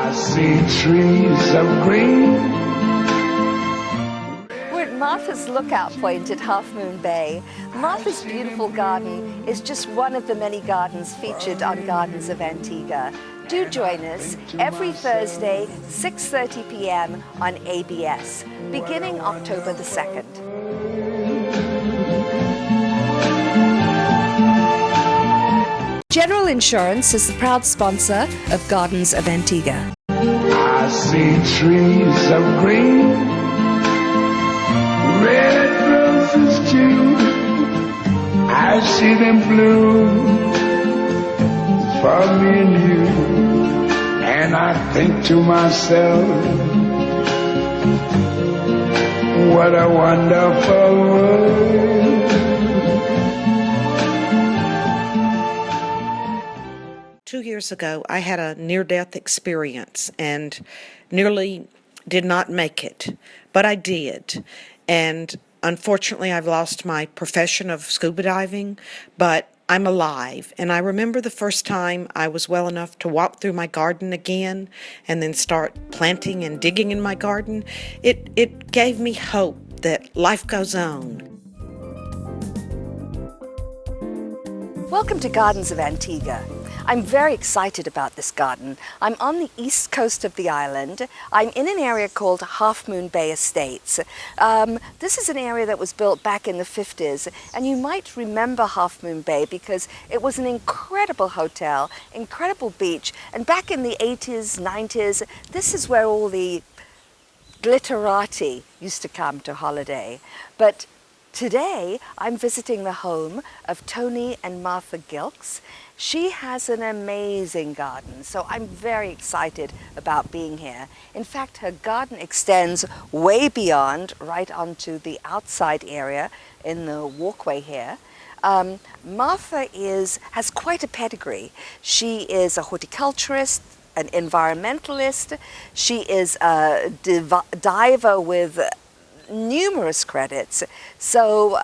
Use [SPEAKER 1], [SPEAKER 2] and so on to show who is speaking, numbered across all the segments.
[SPEAKER 1] I see trees of green.
[SPEAKER 2] We're at Martha's Lookout Point at Half Moon Bay. Martha's beautiful garden is just one of the many gardens featured on Gardens of Antigua. Do join us every Thursday, 6:30 p.m. on ABS, beginning October the 2nd. General Insurance is the proud sponsor of Gardens of Antigua.
[SPEAKER 1] I see trees of green, red roses too. I see them bloom for me and you, and I think to myself, what a wonderful world.
[SPEAKER 3] 2 years ago, I had a near-death experience and nearly did not make it, but I did. And unfortunately, I've lost my profession of scuba diving, but I'm alive. And I remember the first time I was well enough to walk through my garden again and then start planting and digging in my garden. It gave me hope that life goes on.
[SPEAKER 2] Welcome to Gardens of Antigua. I'm very excited about this garden. I'm on the east coast of the island. I'm in an area called Half Moon Bay Estates. This is an area that was built back in the 50s, and you might remember Half Moon Bay because it was an incredible hotel, incredible beach, and back in the 80s, 90s, this is where all the glitterati used to come to holiday. But today, I'm visiting the home of Tony and Martha Gilkes. She has an amazing garden, so I'm very excited about being here. In fact, her garden extends way beyond, right onto the outside area in the walkway here. Martha has quite a pedigree. She is a horticulturist, an environmentalist. She is a diver with numerous credits. So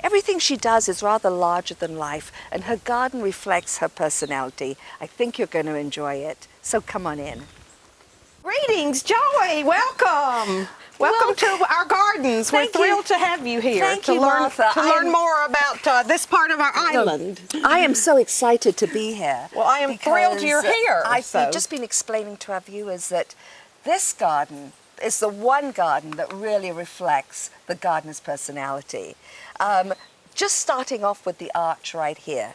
[SPEAKER 2] everything she does is rather larger than life, and her garden reflects her personality. I think you're going to enjoy it. So come on in.
[SPEAKER 4] Greetings, Joey. Welcome. Welcome to our gardens. We're thrilled to have you here to learn more about this part of our island.
[SPEAKER 2] I am so excited to be here.
[SPEAKER 4] Well, I am thrilled you're here.
[SPEAKER 2] I've just been explaining to our viewers that this garden is the one garden that really reflects the gardener's personality. Just starting off with the arch right here.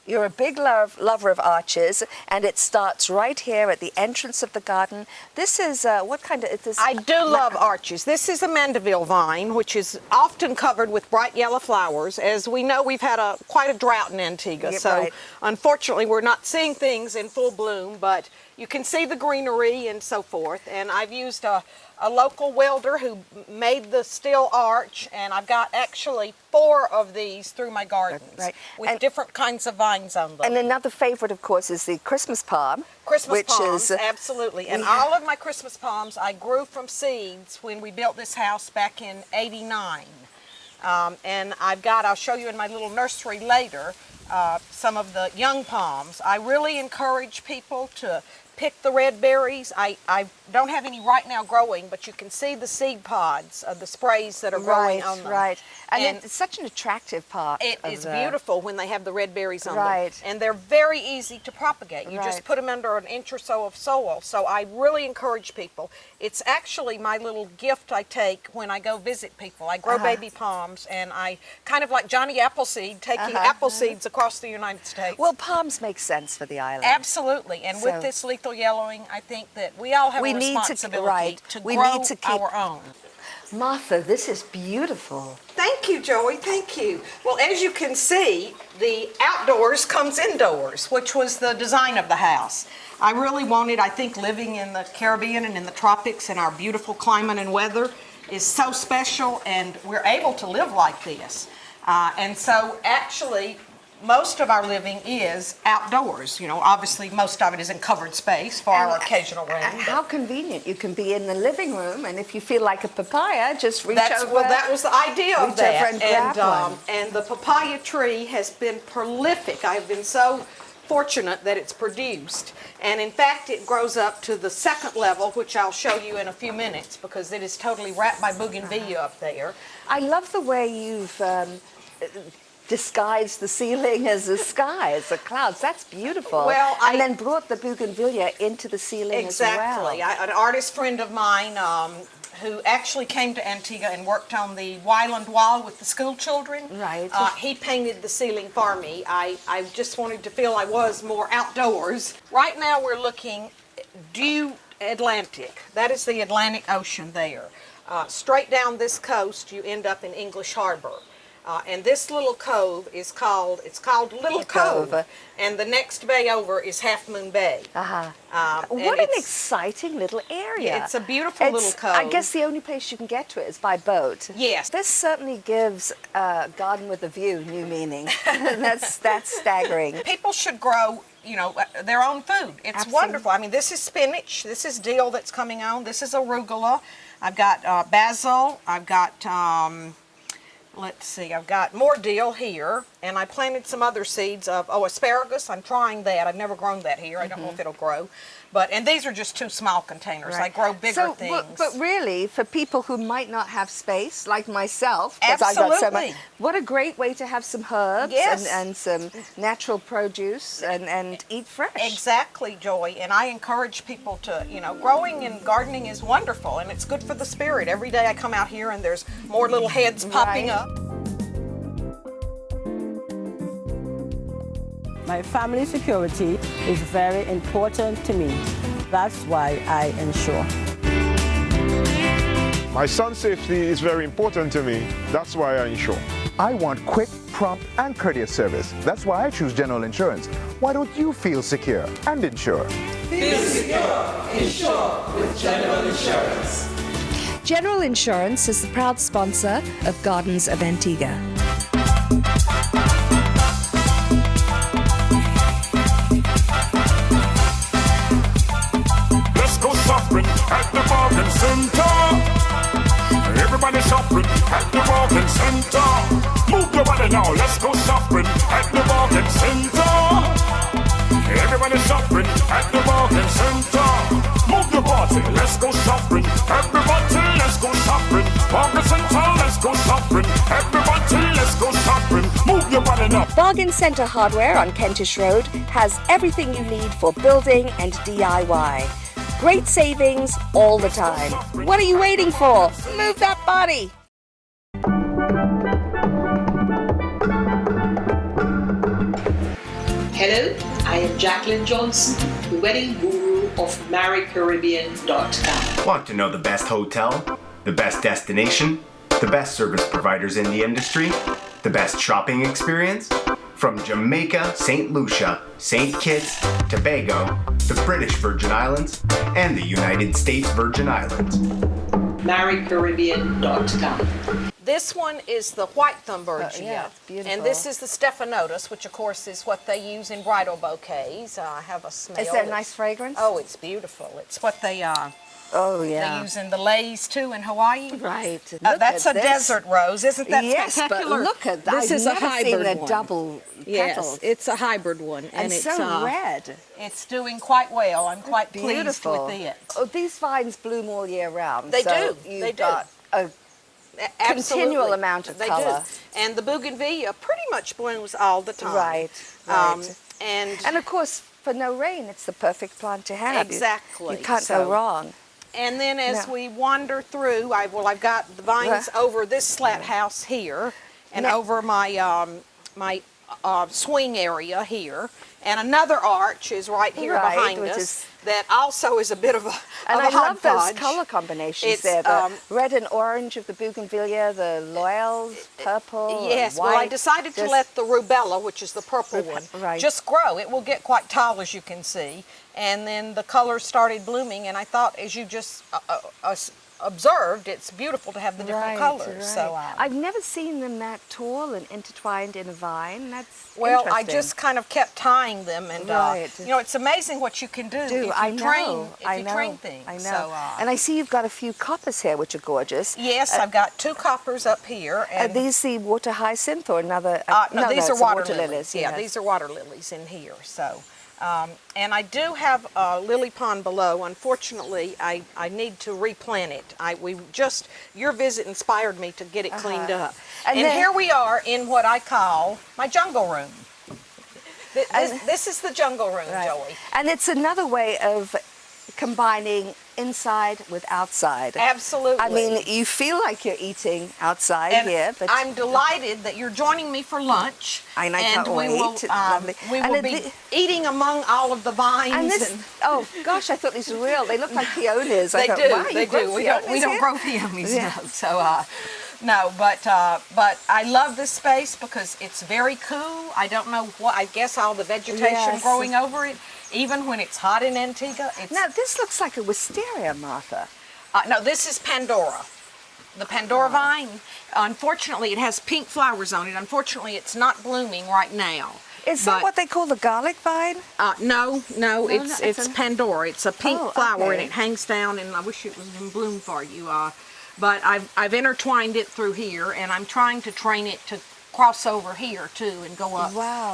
[SPEAKER 2] You're a big lover of arches, and it starts right here at the entrance of the garden. This is, what kind of, this?
[SPEAKER 4] I do love arches. This is a Mandeville vine, which is often covered with bright yellow flowers. As we know, we've had quite a drought in Antigua, so unfortunately we're not seeing things in full bloom, but you can see the greenery and so forth. And I've used a local welder who made the steel arch, and I've got actually 4 of these through my gardens with different kinds of vines on them.
[SPEAKER 2] And another favorite, of course, is the Christmas palm.
[SPEAKER 4] Christmas palms, absolutely. And all of my Christmas palms I grew from seeds when we built this house back in '89. And I'll show you in my little nursery later, some of the young palms. I really encourage people to pick the red berries. I don't have any right now growing, but you can see the seed pods of the sprays that are growing on them.
[SPEAKER 2] Right. And it's such an attractive part.
[SPEAKER 4] It is beautiful when they have the red berries on them. And they're very easy to propagate. You just put them under an inch or so of soil. So I really encourage people. It's actually my little gift I take when I go visit people. I grow baby palms, and I kind of like Johnny Appleseed taking apple seeds across the United States.
[SPEAKER 2] Well, palms make sense for the island.
[SPEAKER 4] Absolutely. And with this lethal yellowing, I think that we all have a responsibility to grow our own.
[SPEAKER 2] Martha, this is beautiful.
[SPEAKER 4] Thank you, Joey. Thank you. Well, as you can see, the outdoors comes indoors, which was the design of the house. I really wanted, I think, living in the Caribbean and in the tropics and our beautiful climate and weather is so special, and we're able to live like this. And so, actually, most of our living is outdoors. You know, obviously most of it is in covered space for our occasional rain.
[SPEAKER 2] How convenient. You can be in the living room, and if you feel like a papaya, just reach over.
[SPEAKER 4] Well, that was the idea of that.
[SPEAKER 2] And grab one.
[SPEAKER 4] And the papaya tree has been prolific. I've been so fortunate that it's produced. And in fact, it grows up to the second level, which I'll show you in a few minutes, because it is totally wrapped by bougainvillea up there.
[SPEAKER 2] I love the way you've disguised the ceiling as a sky, as the clouds. That's beautiful.
[SPEAKER 4] Well,
[SPEAKER 2] and then brought the bougainvillea into the ceiling as well.
[SPEAKER 4] Exactly. An artist friend of mine who actually came to Antigua and worked on the Wyland Wall with the school children.
[SPEAKER 2] Right.
[SPEAKER 4] He painted the ceiling for me. I just wanted to feel I was more outdoors. Right now we're looking due Atlantic. That is the Atlantic Ocean there. Straight down this coast you end up in English Harbor. And this little cove is called Little Cove. And the next bay over is Half Moon Bay.
[SPEAKER 2] What an exciting little area.
[SPEAKER 4] Yeah, it's a beautiful little cove.
[SPEAKER 2] I guess the only place you can get to it is by boat.
[SPEAKER 4] Yes.
[SPEAKER 2] This certainly gives Garden with a View new meaning. That's staggering.
[SPEAKER 4] People should grow, their own food. It's
[SPEAKER 2] Absolutely.
[SPEAKER 4] wonderful. I mean, this is spinach. This is dill that's coming on. This is arugula. I've got basil. I've got... let's see, I've got more dill here, and I planted some other seeds of, asparagus. I'm trying that. I've never grown that here. I don't know if it'll grow. And these are just 2 small containers.
[SPEAKER 2] Right.
[SPEAKER 4] I grow bigger things.
[SPEAKER 2] But really, for people who might not have space, like myself, because I've got so much, what a great way to have some herbs and some natural produce and eat fresh.
[SPEAKER 4] Exactly, Joy. And I encourage people to, growing and gardening is wonderful, and it's good for the spirit. Every day I come out here and there's more little heads popping up.
[SPEAKER 5] My family security is very important to me. That's why I insure.
[SPEAKER 6] My son's safety is very important to me. That's why I insure.
[SPEAKER 7] I want quick, prompt, and courteous service. That's why I choose General Insurance. Why don't you feel secure and insure?
[SPEAKER 8] Feel secure, insure with General Insurance.
[SPEAKER 2] General Insurance is the proud sponsor of Gardens of Antigua.
[SPEAKER 1] Shopping at the bargain center. Everybody shopping at the bargain center. Move your body now, let's go shopping at the bargain center. Everybody shopping at the bargain center. Move your body, let's go shopping. Everybody, let's go shopping. Bargain center, let's go shopping. Everybody, let's go shopping. Move your body now.
[SPEAKER 2] Bargain Centre Hardware on Kentish Road has everything you need for building and DIY. Great savings all the time. What are you waiting for? Move that body!
[SPEAKER 9] Hello, I am Jacqueline Johnson, the wedding guru of MarryCaribbean.com.
[SPEAKER 10] Want to know the best hotel, the best destination, the best service providers in the industry, the best shopping experience? From Jamaica, St. Lucia, St. Kitts, Tobago, the British Virgin Islands, and the United States Virgin Islands.
[SPEAKER 9] MarryCaribbean.com.
[SPEAKER 4] This one is the white thunbergia,
[SPEAKER 2] yeah, it's beautiful.
[SPEAKER 4] and this is the stephanotis, which of course is what they use in bridal bouquets. I have a smell.
[SPEAKER 2] Is there a nice fragrance?
[SPEAKER 4] Oh, it's beautiful. It's what they
[SPEAKER 2] they
[SPEAKER 4] use in the leis too in Hawaii.
[SPEAKER 2] Right.
[SPEAKER 4] That's a desert rose, isn't that spectacular?
[SPEAKER 2] But look at that.
[SPEAKER 5] This is a
[SPEAKER 2] I've never
[SPEAKER 5] hybrid
[SPEAKER 2] seen a
[SPEAKER 5] one.
[SPEAKER 2] double
[SPEAKER 5] Yes,
[SPEAKER 2] petals.
[SPEAKER 5] it's a hybrid one.
[SPEAKER 2] And
[SPEAKER 5] it's
[SPEAKER 2] so red.
[SPEAKER 4] It's doing quite well. I'm quite
[SPEAKER 2] Beautiful.
[SPEAKER 4] pleased with it.
[SPEAKER 2] Oh, these vines bloom all year round.
[SPEAKER 4] They
[SPEAKER 2] so
[SPEAKER 4] do.
[SPEAKER 2] You've
[SPEAKER 4] They do.
[SPEAKER 2] got a continual amount of
[SPEAKER 4] They
[SPEAKER 2] colour.
[SPEAKER 4] do. And the bougainvillea pretty much blooms all the time.
[SPEAKER 2] Right.
[SPEAKER 4] And
[SPEAKER 2] of course, for no rain, it's the perfect plant to have.
[SPEAKER 4] Exactly.
[SPEAKER 2] You can't go wrong.
[SPEAKER 4] And then as we wander through, I've got the vines over this slat house here, and over my my swing area here, and another arch is right here behind us. That also is a bit of a
[SPEAKER 2] And I love
[SPEAKER 4] hodgepodge.
[SPEAKER 2] those color combinations
[SPEAKER 4] It's,
[SPEAKER 2] there. The red and orange of the bougainvillea, the laurels, purple.
[SPEAKER 4] Yes,
[SPEAKER 2] and white.
[SPEAKER 4] well, I decided to let the rubella, which is the purple one, just grow. It will get quite tall, as you can see. And then the colors started blooming, and I thought, as you just observed, it's beautiful to have the different colors.
[SPEAKER 2] Right.
[SPEAKER 4] So
[SPEAKER 2] I've never seen them that tall and intertwined in a vine. That's
[SPEAKER 4] well, I
[SPEAKER 2] interesting.
[SPEAKER 4] just kind of kept tying them, and you know, it's amazing what you can do if you train things.
[SPEAKER 2] I know.
[SPEAKER 4] So,
[SPEAKER 2] and I see you've got a few coppers here, which are gorgeous.
[SPEAKER 4] Yes, I've got 2 coppers up here. And
[SPEAKER 2] are these the water hyacinth or another?
[SPEAKER 4] No, these are water
[SPEAKER 2] lilies.
[SPEAKER 4] Yeah, these are water lilies in here. So, and I do have a lily pond below. Unfortunately, I need to replant it. Your visit inspired me to get it cleaned up. And here we are in what I call my jungle room. This is the jungle room, Joey.
[SPEAKER 2] And it's another way of combining inside with outside.
[SPEAKER 4] Absolutely.
[SPEAKER 2] I mean, you feel like you're eating outside here, but
[SPEAKER 4] I'm delighted that you're joining me for lunch.
[SPEAKER 2] I can't wait.
[SPEAKER 4] We will be eating among all of the vines.
[SPEAKER 2] Oh gosh, I thought these were real. They look like peonies.
[SPEAKER 4] They do. We don't grow peonies.
[SPEAKER 2] Yeah.
[SPEAKER 4] No. So. No, but I love this space because it's very cool. I don't know what, I guess all the vegetation growing over it, even when it's hot in Antigua.
[SPEAKER 2] Now, this looks like a wisteria, Martha.
[SPEAKER 4] No, this is Pandora. The Pandora vine. Unfortunately, it has pink flowers on it. Unfortunately, it's not blooming right now.
[SPEAKER 2] Is that what they call the garlic vine?
[SPEAKER 4] No, it's Pandora. It's a pink flower and it hangs down, and I wish it was in bloom for you. But I've intertwined it through here, and I'm trying to train it to cross over here too and go up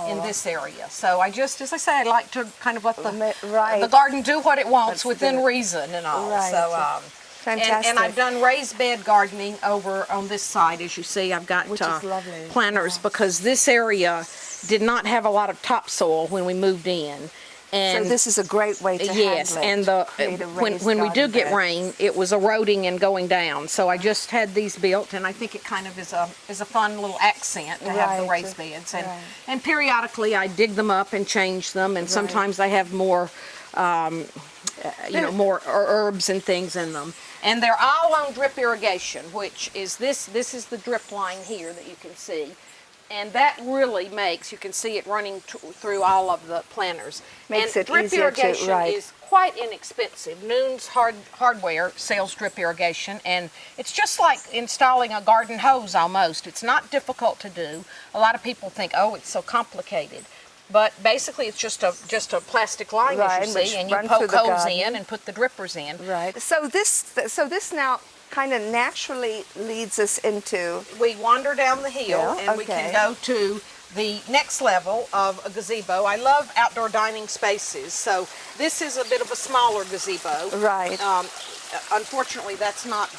[SPEAKER 4] in this area. So I just, as I say, I like to kind of let the garden do what it wants within reason and all.
[SPEAKER 2] Right.
[SPEAKER 4] So
[SPEAKER 2] fantastic.
[SPEAKER 4] And I've done raised bed gardening over on this side. As you see, I've got planters because this area did not have a lot of topsoil when we moved in. And
[SPEAKER 2] so this is a great way to handle it.
[SPEAKER 4] And when we do get rain, it was eroding and going down. So I just had these built, and I think it kind of is a fun little accent to have the raised beds. And periodically I dig them up and change them, and sometimes I have more, more herbs and things in them. And they're all on drip irrigation, which is this is the drip line here that you can see. And that really makes, you can see it running through all of the planters.
[SPEAKER 2] Makes it
[SPEAKER 4] drip
[SPEAKER 2] easier
[SPEAKER 4] irrigation is quite inexpensive. Noon's Hardware sells drip irrigation, and it's just like installing a garden hose almost. It's not difficult to do. A lot of people think, oh, it's so complicated. But basically, it's just a plastic line, as you see, and you poke holes in and put the drippers in.
[SPEAKER 2] Right. So this now kind of naturally leads us into...
[SPEAKER 4] We wander down the hill, and we can go to the next level of a gazebo. I love outdoor dining spaces, so this is a bit of a smaller gazebo.
[SPEAKER 2] Right.
[SPEAKER 4] Unfortunately, that's not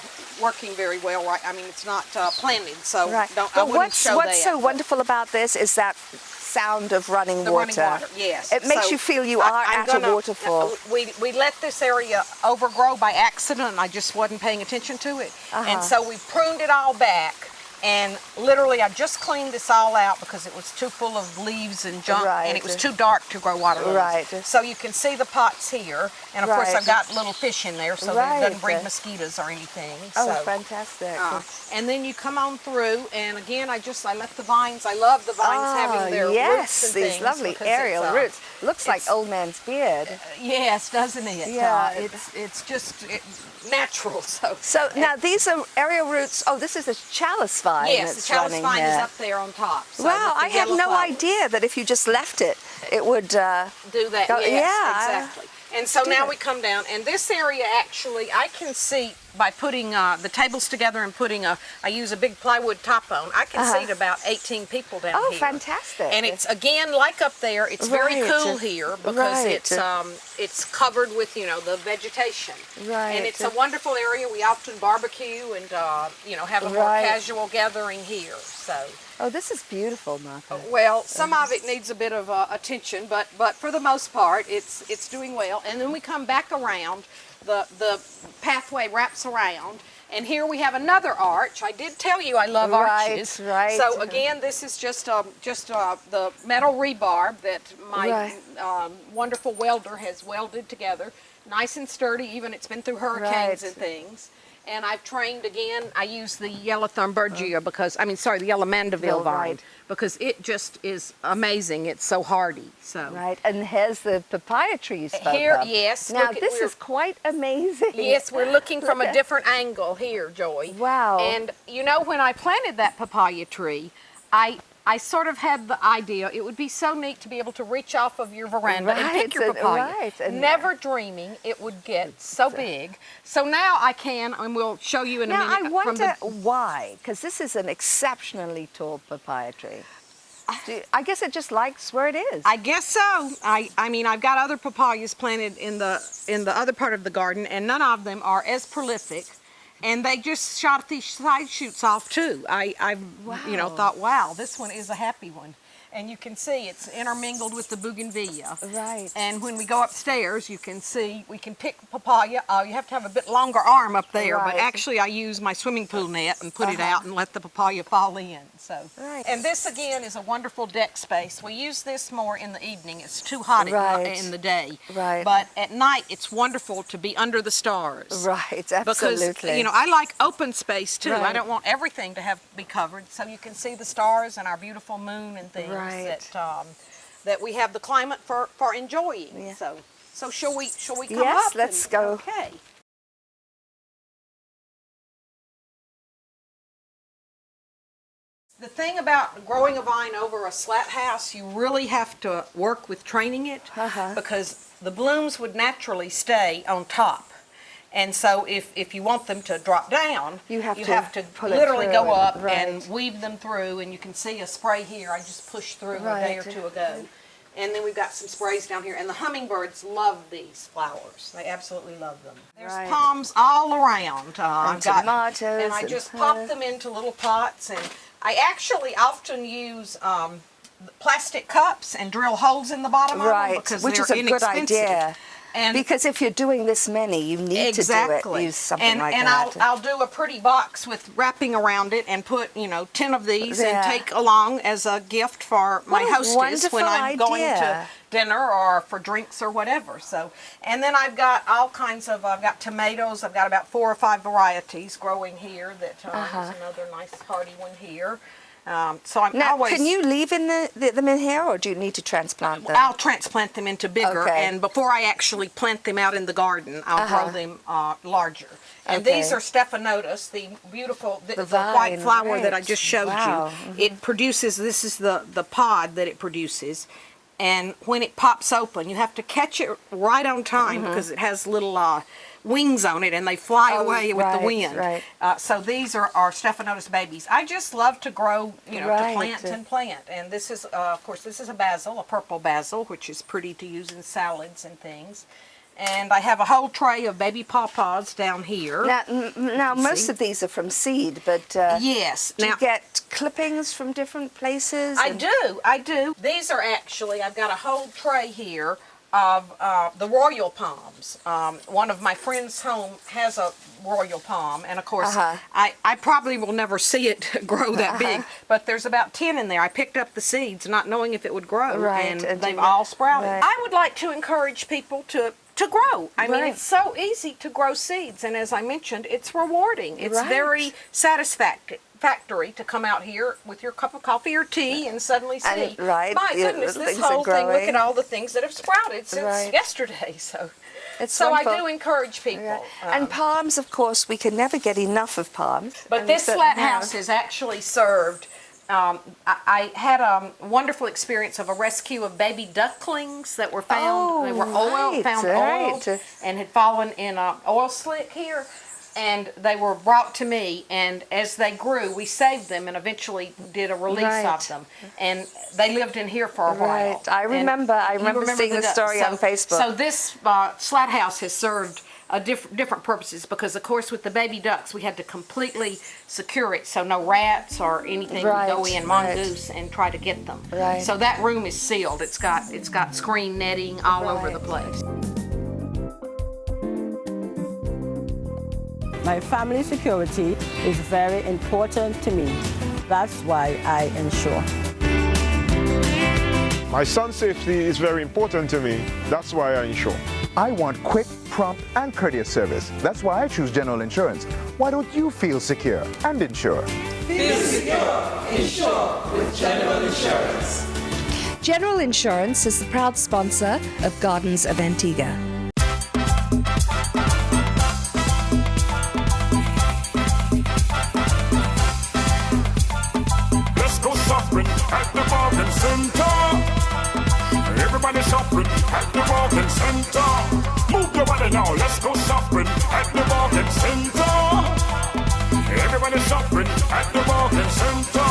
[SPEAKER 4] working very well, right? I mean, it's not planted, so I wouldn't
[SPEAKER 2] what's
[SPEAKER 4] show that.
[SPEAKER 2] What's so wonderful about this is that sound of running water.
[SPEAKER 4] Running water, yes.
[SPEAKER 2] It makes you feel you are at a waterfall.
[SPEAKER 4] We let this area overgrow by accident, and I just wasn't paying attention to it. And so we pruned it all back. And literally, I just cleaned this all out because it was too full of leaves and junk, and it was too dark to grow water lilies.
[SPEAKER 2] Right.
[SPEAKER 4] So you can see the pots here, and of course I've got little fish in there, so that it doesn't breed mosquitoes or anything.
[SPEAKER 2] Oh,
[SPEAKER 4] so,
[SPEAKER 2] fantastic!
[SPEAKER 4] And then you come on through, and again, I let the vines. I love the vines having their roots and things.
[SPEAKER 2] These lovely aerial roots. Looks like old man's beard.
[SPEAKER 4] Yes, doesn't it?
[SPEAKER 2] Yeah.
[SPEAKER 4] It's just natural.
[SPEAKER 2] So now these are aerial roots. Oh, this is a chalice vine.
[SPEAKER 4] Yes, the chalice vine is up there on top. So
[SPEAKER 2] wow, I had no idea that if you just left it, it would
[SPEAKER 4] do that. Yes, exactly. And so now we come down, and this area actually, I can see by putting the tables together and I use a big plywood top on, I can seat about 18 people down here.
[SPEAKER 2] Oh, fantastic.
[SPEAKER 4] And it's, again, like up there, it's very cool here because it's covered with, the vegetation.
[SPEAKER 2] Right.
[SPEAKER 4] And it's a wonderful area. We often barbecue and, have a more casual gathering here, so.
[SPEAKER 2] Oh, this is beautiful, Martha.
[SPEAKER 4] Well, some of it needs a bit of attention, but for the most part, it's doing well. And then we come back around. The pathway wraps around, and here we have another arch. I did tell you I love arches.
[SPEAKER 2] Right.
[SPEAKER 4] So again, this is just the metal rebar that my wonderful welder has welded together, nice and sturdy. Even it's been through hurricanes and things. And I've trained again. I use the yellow thumbergia the yellow Mandeville vine,
[SPEAKER 2] right.
[SPEAKER 4] because it just is amazing. It's so hardy. So
[SPEAKER 2] Right, and here's the papaya tree you spoke
[SPEAKER 4] here,
[SPEAKER 2] of.
[SPEAKER 4] yes.
[SPEAKER 2] Now
[SPEAKER 4] look,
[SPEAKER 2] this is quite amazing.
[SPEAKER 4] Yes, we're looking from a different angle here, Joy.
[SPEAKER 2] Wow.
[SPEAKER 4] And you know, when I planted that papaya tree, I sort of had the idea it would be so neat to be able to reach off of your veranda and pick your papaya, never dreaming it would get so big. So now I can, and we'll show you in a minute.
[SPEAKER 2] Now I wonder why, because this is an exceptionally tall papaya tree. I guess it just likes where it is.
[SPEAKER 4] I guess so. I mean, I've got other papayas planted in the other part of the garden, and none of them are as prolific. And they just shot these side shoots off too. I thought, wow, this one is a happy one. And you can see it's intermingled with the bougainvillea.
[SPEAKER 2] Right.
[SPEAKER 4] And when we go upstairs, you can see we can pick papaya. You have to have a bit longer arm up there, but actually I use my swimming pool net and put it out and let the papaya fall in. So.
[SPEAKER 2] Right.
[SPEAKER 4] And this again is a wonderful deck space. We use this more in the evening. It's too hot in the day.
[SPEAKER 2] Right.
[SPEAKER 4] But at night, it's wonderful to be under the stars.
[SPEAKER 2] Right, absolutely.
[SPEAKER 4] Because, I like open space too.
[SPEAKER 2] Right.
[SPEAKER 4] I don't want everything to be covered, so you can see the stars and our beautiful moon and things.
[SPEAKER 2] Right.
[SPEAKER 4] That we have the climate for enjoying. Yeah. So shall we come up?
[SPEAKER 2] Yes, let's go.
[SPEAKER 4] Okay. The thing about growing a vine over a slat house, you really have to work with training it, because the blooms would naturally stay on top. And so if you want them to drop down, you have to literally go up and weave them through. And you can see a spray here I just pushed through a day or two ago. And then we've got some sprays down here. And the hummingbirds love these flowers. They absolutely love them. There's palms all around.
[SPEAKER 2] And tomatoes.
[SPEAKER 4] And I just pop them into little pots. And I actually often use plastic cups and drill holes in the bottom of them, because
[SPEAKER 2] which is a good idea.
[SPEAKER 4] And
[SPEAKER 2] because if you're doing this many, you need to do it. Use something like that.
[SPEAKER 4] And I'll do a pretty box with wrapping around it and put 10 of these and take along as a gift for my hostess when I'm going to dinner or for drinks or whatever. So, and then I've got all kinds of. I've got tomatoes. I've got about 4 or 5 varieties growing here. That is another nice hardy one here. So I'm always.
[SPEAKER 2] Can you leave them in here, or do you need to transplant them?
[SPEAKER 4] I'll transplant them into bigger, and before I actually plant them out in the garden, I'll grow them larger. And these are Stephanotis, the beautiful the white flower that I just showed you. It produces. This is the pod that it produces, and when it pops open, you have to catch it right on time because it has little wings on it, and they fly away with the wind. So these are Stephanotis babies. I just love to grow, to plant and plant. And this is, of course, this is a basil, a purple basil, which is pretty to use in salads and things. And I have a whole tray of baby pawpaws down here.
[SPEAKER 2] Now most of these are from seed, but
[SPEAKER 4] yes.
[SPEAKER 2] Do you get clippings from different places?
[SPEAKER 4] I do. These are actually, I've got a whole tray here of the royal palms. One of my friends' home has a royal palm, and of course I probably will never see it grow that big, but there's about 10 in there. I picked up the seeds not knowing if it would grow, and they've all sprouted. I would like to encourage people to grow. I mean, it's so easy to grow seeds, and as I mentioned, it's rewarding. It's very satisfactory to come out here with your cup of coffee or tea and suddenly see, my goodness, this whole thing, look at all the things that have sprouted since yesterday. So I do encourage people.
[SPEAKER 2] And palms, of course, we can never get enough of palms.
[SPEAKER 4] But this flat house has actually served. I had a wonderful experience of a rescue of baby ducklings that were found. They were oiled and had fallen in an oil slick here. And they were brought to me, and as they grew, we saved them and eventually did a release of them. And they lived in here for a while.
[SPEAKER 2] I remember seeing the story on Facebook.
[SPEAKER 4] So this slat house has served different purposes because, of course, with the baby ducks, we had to completely secure it so no rats or anything would go in, mongoose, and try to get them. So that room is sealed. It's got screen netting all over the place.
[SPEAKER 5] My family security is very important to me. That's why I ensure.
[SPEAKER 6] My son's safety is very important to me. That's why I insure.
[SPEAKER 7] I want quick, prompt and courteous service. That's why I choose General Insurance. Why don't you feel secure and insure?
[SPEAKER 8] Feel secure, insure with General Insurance.
[SPEAKER 2] General Insurance is the proud sponsor of Gardens of Antigua.
[SPEAKER 1] Let's go shopping at the bargain center. Everybody shopping at the bargain center. Move your body now. Let's go shopping at the bargain center. Everybody shopping at the bargain center.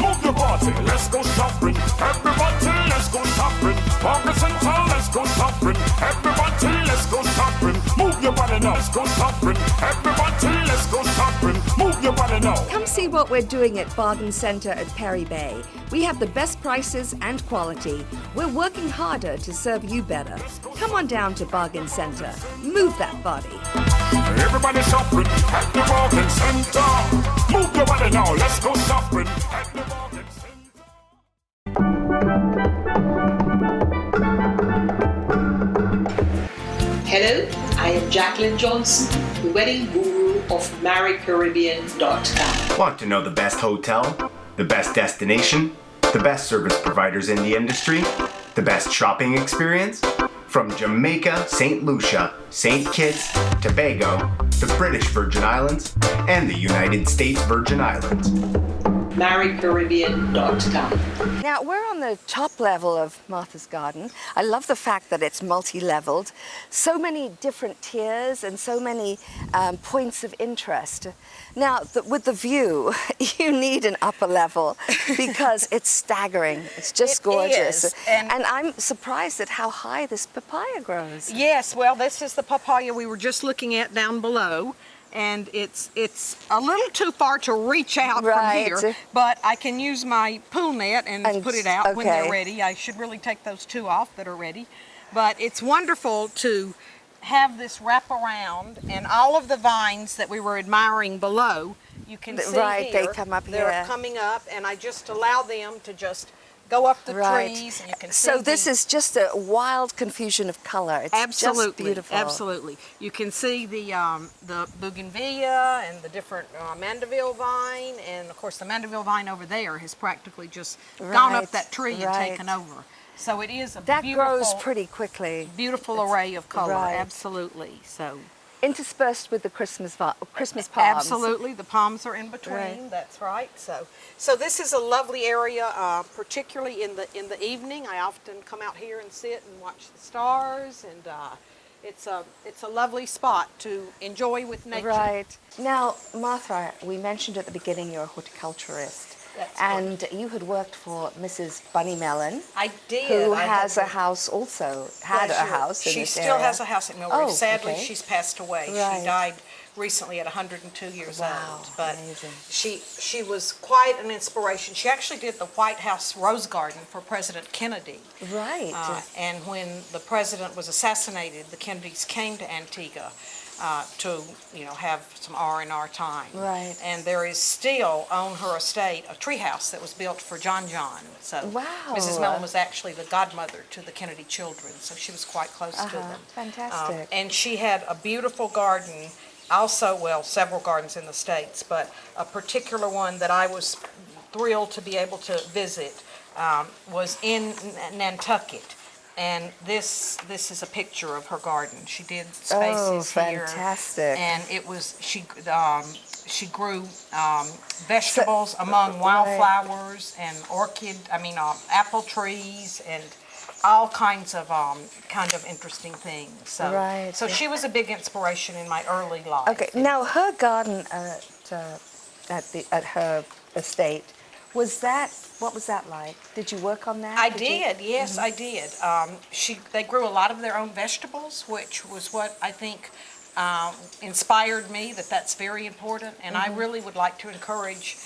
[SPEAKER 1] Move your body. Let's go shopping. Everybody, let's go shopping. Bargain center. Let's go shopping. Everybody, let's go shopping. Move your body now. Let's go shopping. Everybody, let's go shopping. Move your body now.
[SPEAKER 2] Come see what we're doing at Bargain Center at Perry Bay. We have the best prices and quality. We're working harder to serve you better. Come on down to Bargain Center. Move that body.
[SPEAKER 1] Everybody shopping at the bargain center. Move your body now. Let's go shopping at the bargain center.
[SPEAKER 9] Hello, I am Jacqueline Johnson, the wedding guru of MarryCaribbean.com.
[SPEAKER 10] Want to know the best hotel, the best destination, the best service providers in the industry, the best shopping experience? From Jamaica, St. Lucia, St. Kitts, Tobago, the British Virgin Islands, and the United States Virgin Islands.
[SPEAKER 9] MarryCaribbean.com.
[SPEAKER 2] Now, we're on the top level of Martha's Garden. I love the fact that it's multi-leveled. So many different tiers and so many points of interest. Now, with the view, you need an upper level because it's staggering. It's just gorgeous.
[SPEAKER 4] Is.
[SPEAKER 2] And I'm surprised at how high this papaya grows.
[SPEAKER 4] Yes, well, this is the papaya we were just looking at down below. And it's a little too far to reach out from here, but I can use my pool net and put it out when they're ready. I should really take those two off that are ready. But it's wonderful to have this wrap around, and all of the vines that we were admiring below, you can see here,
[SPEAKER 2] they come up here.
[SPEAKER 4] They're coming up, and I just allow them to just go up the trees, and you can see.
[SPEAKER 2] So this is just a wild confusion of color. It's just beautiful.
[SPEAKER 4] Absolutely. You can see the bougainvillea and the different Mandeville vine, and of course the Mandeville vine over there has practically just gone up that tree and taken over. So it is a
[SPEAKER 2] that
[SPEAKER 4] beautiful,
[SPEAKER 2] grows pretty quickly.
[SPEAKER 4] Beautiful array of color. Absolutely. So.
[SPEAKER 2] Interspersed with the Christmas palms.
[SPEAKER 4] Absolutely, the palms are in between. That's right. So this is a lovely area, particularly in the evening. I often come out here and sit and watch the stars, and it's a lovely spot to enjoy with nature.
[SPEAKER 2] Right. Now, Martha, we mentioned at the beginning you're a horticulturist.
[SPEAKER 4] That's
[SPEAKER 2] and
[SPEAKER 4] right.
[SPEAKER 2] You had worked for Mrs. Bunny Mellon.
[SPEAKER 4] I did.
[SPEAKER 2] Who has a house also, had a house in
[SPEAKER 4] She
[SPEAKER 2] this
[SPEAKER 4] still
[SPEAKER 2] area.
[SPEAKER 4] has a house at Millridge. Sadly,
[SPEAKER 2] okay.
[SPEAKER 4] she's passed away.
[SPEAKER 2] Right.
[SPEAKER 4] She died recently at 102 years old. But
[SPEAKER 2] amazing.
[SPEAKER 4] she was quite an inspiration. She actually did the White House Rose Garden for President Kennedy.
[SPEAKER 2] Right.
[SPEAKER 4] And when the president was assassinated, the Kennedys came to Antigua to have some R&R time.
[SPEAKER 2] Right.
[SPEAKER 4] And there is still on her estate a treehouse that was built for John. So Mrs. Mellon was actually the godmother to the Kennedy children, so she was quite close to them.
[SPEAKER 2] Fantastic.
[SPEAKER 4] And she had a beautiful garden, also, well, several gardens in the States, but a particular one that I was thrilled to be able to visit was in Nantucket. And this is a picture of her garden. She did spaces here.
[SPEAKER 2] Fantastic.
[SPEAKER 4] And it was, she grew vegetables among wildflowers and apple trees and all kinds of interesting things. So she was a big inspiration in my early life.
[SPEAKER 2] Okay, now her garden at her estate, what was that like? Did you work on that?
[SPEAKER 4] I did, yes, I did. They grew a lot of their own vegetables, which was what I think inspired me, that's very important. And I really would like to encourage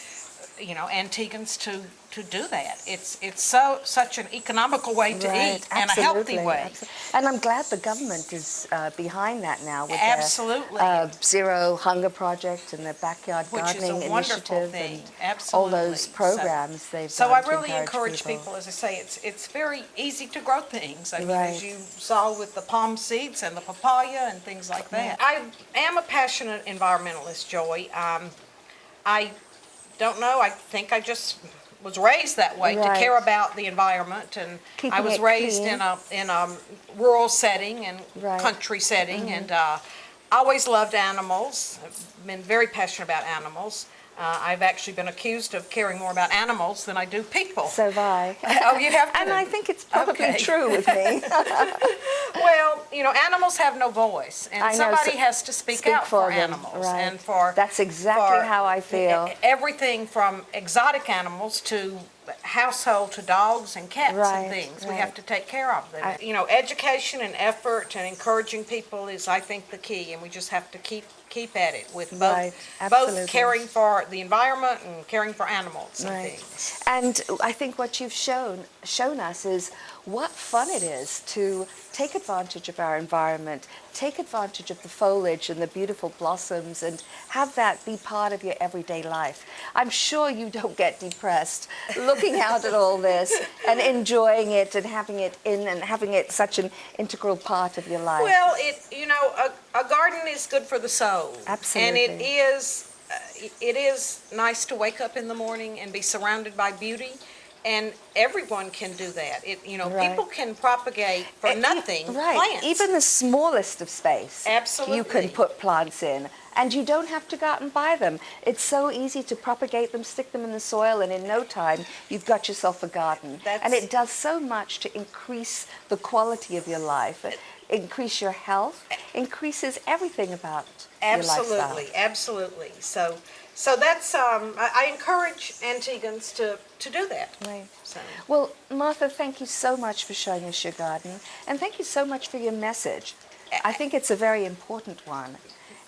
[SPEAKER 4] Antiguans to do that. It's such an economical way to eat and a healthy way.
[SPEAKER 2] And I'm glad the government is behind that now with
[SPEAKER 4] Absolutely.
[SPEAKER 2] their Zero Hunger Project and their backyard gardening initiative and all those programs they've
[SPEAKER 4] So
[SPEAKER 2] done
[SPEAKER 4] I really
[SPEAKER 2] to
[SPEAKER 4] encourage people, as I say, it's very easy to grow things. I mean, as you saw with the palm seeds and the papaya and things like that. I am a passionate environmentalist, Joy. I don't know, I think I just was raised that way, to care about the environment, and I was raised in a rural setting and country setting, and always loved animals. I've been very passionate about animals. I've actually been accused of caring more about animals than I do people.
[SPEAKER 2] So have I.
[SPEAKER 4] Oh, you have too?
[SPEAKER 2] And I think it's probably true with me.
[SPEAKER 4] Well, animals have no voice, and somebody has to speak out for animals. And
[SPEAKER 2] that's exactly how I feel.
[SPEAKER 4] Everything from exotic animals to household to dogs and cats and things. We have to take care of them. Education and effort and encouraging people is, I think, the key, and we just have to keep at it with both caring for the environment and caring for animals and things.
[SPEAKER 2] And I think what you've shown us is what fun it is to take advantage of our environment, take advantage of the foliage and the beautiful blossoms, and have that be part of your everyday life. I'm sure you don't get depressed looking out at all this and enjoying it and having it such an integral part of your life.
[SPEAKER 4] Well, a garden is good for the soul.
[SPEAKER 2] Absolutely.
[SPEAKER 4] And it is nice to wake up in the morning and be surrounded by beauty. And everyone can do that. People can propagate for nothing plants.
[SPEAKER 2] Even the smallest of space.
[SPEAKER 4] Absolutely.
[SPEAKER 2] You can put plants in. And you don't have to go out and buy them. It's so easy to propagate them, stick them in the soil, and in no time, you've got yourself a garden. And it does so much to increase the quality of your life, increase your health, increases everything about your lifestyle.
[SPEAKER 4] Absolutely. So that's, I encourage Antiguans to do that.
[SPEAKER 2] Right. Well, Martha, thank you so much for showing us your garden, and thank you so much for your message. I think it's a very important one,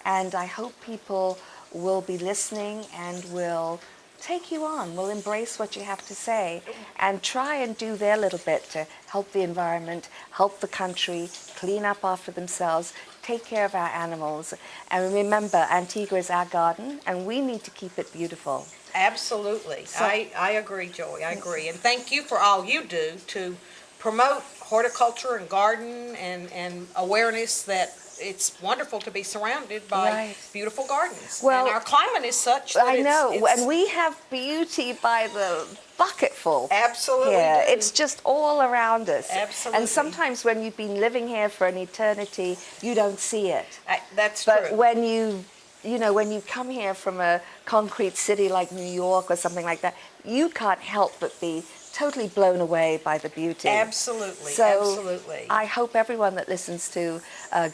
[SPEAKER 2] and I hope people will be listening and will take you on, will embrace what you have to say, and try and do their little bit to help the environment, help the country, clean up after themselves, take care of our animals. And remember, Antigua is our garden, and we need to keep it beautiful.
[SPEAKER 4] Absolutely. I agree, Joey. I agree. And thank you for all you do to promote horticulture and garden and awareness that it's wonderful to be surrounded by beautiful gardens.
[SPEAKER 2] Well,
[SPEAKER 4] and our climate is such that
[SPEAKER 2] and we have beauty by the bucketful.
[SPEAKER 4] Absolutely.
[SPEAKER 2] Here. It's just all around us.
[SPEAKER 4] Absolutely.
[SPEAKER 2] And sometimes when you've been living here for an eternity, you don't see it.
[SPEAKER 4] That's true.
[SPEAKER 2] But when when you come here from a concrete city like New York or something like that, you can't help but be totally blown away by the beauty.
[SPEAKER 4] Absolutely,
[SPEAKER 2] so
[SPEAKER 4] absolutely.
[SPEAKER 2] I hope everyone that listens to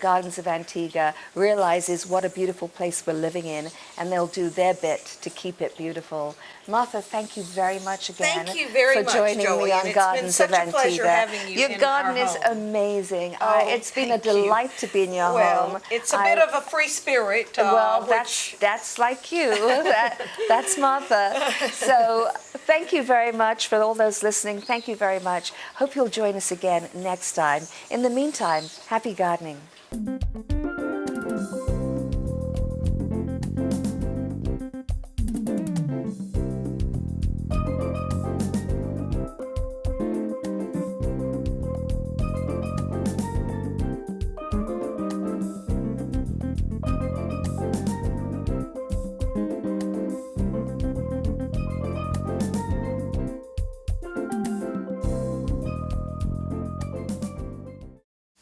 [SPEAKER 2] Gardens of Antigua realizes what a beautiful place we're living in, and they'll do their bit to keep it beautiful. Martha, thank you very much again
[SPEAKER 4] for
[SPEAKER 2] joining
[SPEAKER 4] Joey,
[SPEAKER 2] me on Gardens of Antigua.
[SPEAKER 4] It's been such a pleasure having you
[SPEAKER 2] Your garden is amazing. It's been a delight to be in your home.
[SPEAKER 4] It's a bit of a free spirit.
[SPEAKER 2] That's like you. That's Martha. So thank you very much for all those listening. Thank you very much. Hope you'll join us again next time. In the meantime, happy gardening.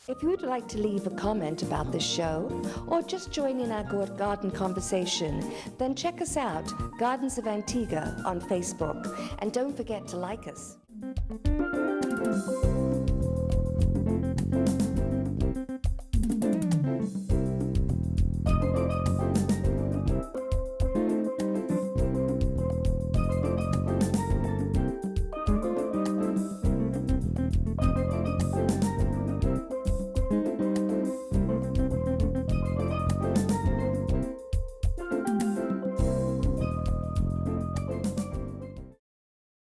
[SPEAKER 2] If you would like to leave a comment about this show, or just join in our garden conversation, then check us out, Gardens of Antigua, on Facebook. And don't forget to like us.